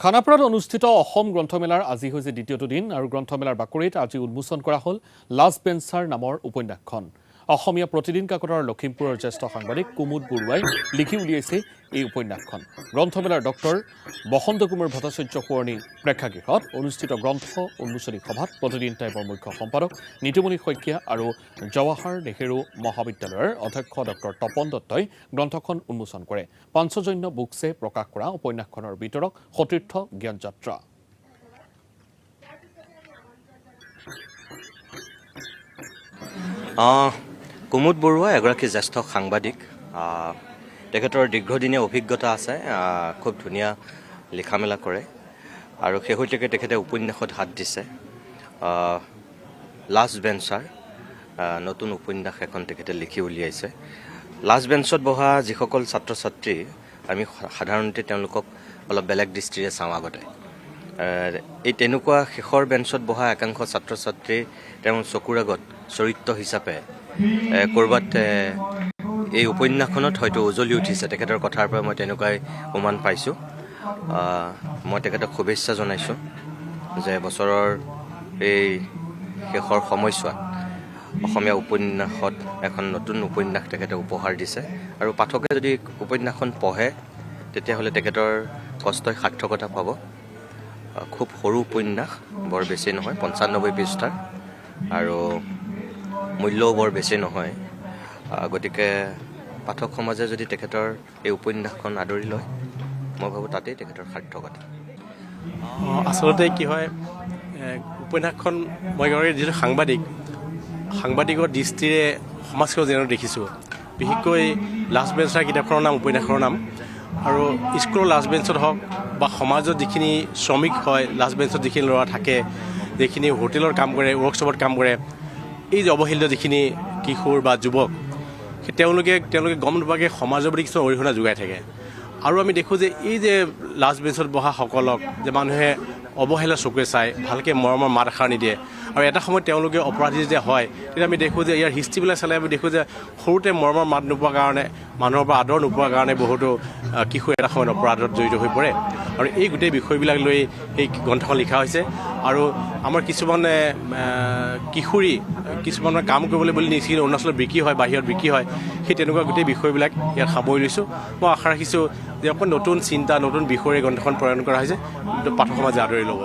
খানাপাৰাত অনুষ্ঠিত অসম গ্ৰন্থমেলাৰ আজি হৈছে দ্বিতীয়টো দিন আৰু গ্ৰন্থমেলাৰ বাকৰিত আজি উন্মোচন কৰা হ'ল লাষ্ট বেঞ্চাৰ নামৰ উপন্যাসখন। অসমীয়া প্ৰতিদিন কাকতৰ লখিমপুৰৰ জ্যেষ্ঠ সাংবাদিক কুমুদ বৰুৱাই লিখি উলিয়াইছে এই উপন্যাসখন। গ্ৰন্থমেলাৰ ডক্টৰ বসন্ত কুমাৰ ভট্টাচাৰ্য সোঁৱৰণী প্ৰেক্ষাগৃহত অনুষ্ঠিত গ্ৰন্থ উন্মোচনী সভাত প্ৰতিদিন টাইমৰ মুখ্য সম্পাদক নীতিমণি শইকীয়া আৰু জৱাহৰ নেহেৰু মহাবিদ্যালয়ৰ অধ্যক্ষ ডক্টৰ তপন দত্তই গ্ৰন্থখন উন্মোচন কৰে। পাঞ্চজন্য বুকছে প্ৰকাশ কৰা উপন্যাসখনৰ বিতৰক সতীৰ্থ জ্ঞানযাত্ৰা। কুমুদ বৰুৱা এগৰাকী জ্যেষ্ঠ সাংবাদিক। তেখেতৰ দীৰ্ঘদিনীয়া অভিজ্ঞতা আছে, খুব ধুনীয়া লিখা মেলা কৰে আৰু শেহতীয়াকৈ তেখেতে উপন্যাসত হাত দিছে। লাষ্ট বেঞ্চাৰ নতুন উপন্যাস এখন তেখেতে লিখি উলিয়াইছে। লাষ্ট বেঞ্চত বহা যিসকল ছাত্ৰ ছাত্ৰী, আমি সাধাৰণতে তেওঁলোকক অলপ বেলেগ দৃষ্টিৰে চাওঁ আগতে। এই তেনেকুৱা শেষৰ বেঞ্চত বহা একাংশ ছাত্ৰ ছাত্ৰী তেওঁৰ চকুৰ আগত চৰিত্ৰ হিচাপে ক'ৰবাত এই উপন্যাসখনত হয়তো উজলি উঠিছে। তেখেতৰ কথাৰ পৰা মই তেনেকুৱাই প্ৰমাণ পাইছোঁ। মই তেখেতক শুভেচ্ছা জনাইছোঁ যে বছৰৰ এই শেষৰ সময়ছোৱাত অসমীয়া উপন্যাসত এখন নতুন উপন্যাস তেখেতে উপহাৰ দিছে আৰু পাঠকে যদি উপন্যাসখন পঢ়ে তেতিয়াহ'লে তেখেতৰ কষ্টই সাৰ্থকতা পাব। খুব সৰু উপন্যাস, বৰ বেছি নহয়, 95 পৃষ্ঠাৰ আৰু মূল্যও বৰ বেছি নহয়। গতিকে পাঠক সমাজে যদি তেখেতৰ এই উপন্যাসখন আদৰি লয়, মই ভাবোঁ তাতেই তেখেতৰ সাৰ্থকতা। আচলতে কি হয়, উপন্যাসখন মই যিটো সাংবাদিকৰ দৃষ্টিৰে সমাজখন যেনে দেখিছোঁ, বিশেষকৈ লাষ্ট বেঞ্চাৰ কিতাপখনৰ নাম, উপন্যাসখনৰ নাম, আৰু স্কুলৰ লাষ্ট বেঞ্চত হওক বা সমাজত যিখিনি শ্ৰমিক হয়, লাষ্ট বেঞ্চত যিখিনি ল'ৰা থাকে, যিখিনি হোটেলৰ কাম কৰে, ৱৰ্কশ্বপত কাম কৰে, এই যে অৱহেলিত যিখিনি কিশোৰ বা যুৱক, তেওঁলোকে গম নোপোৱাকৈ সমাজৰ প্ৰতি কিছুমান অৰিহণা যোগাই থাকে। আৰু আমি দেখোঁ যে এই যে লাষ্ট বেঞ্চত বহাসকলক যে মানুহে অৱহেলা চকুৰে চাই, ভালকৈ মৰমৰ মাত এষাৰ নিদিয়ে, আৰু এটা সময়ত তেওঁলোকে অপৰাধী যে হয়, তেতিয়া আমি দেখোঁ যে ইয়াৰ হিষ্ট্ৰীবিলাক চালে আমি দেখোঁ যে সৰুতে মৰমৰ মাত নোপোৱাৰ কাৰণে, মানুহৰ পৰা আদৰ নোপোৱাৰ কাৰণে বহুতো কিশোৰ এটা সময়ত অপৰাধত জড়িত হৈ পৰে। আৰু এই গোটেই বিষয়বিলাক লৈ এই গ্ৰন্থখন লিখা হৈছে। আৰু আমাৰ কিছুমান কিশোৰী কিছুমানৰ কাম কৰিবলৈ বুলি নিশ্চিত অৰুণাচলত বিক্ৰী হয়, বাহিৰত বিক্ৰী হয়, সেই তেনেকুৱা গোটেই বিষয়বিলাক ইয়াত সামৰি লৈছোঁ। মই আশা ৰাখিছোঁ যে অকণ নতুন চিন্তা, নতুন বিষয়ে গ্ৰন্থখন প্ৰয়োজন কৰা হৈছে, পাঠক সমাজে আদৰি ল'ব।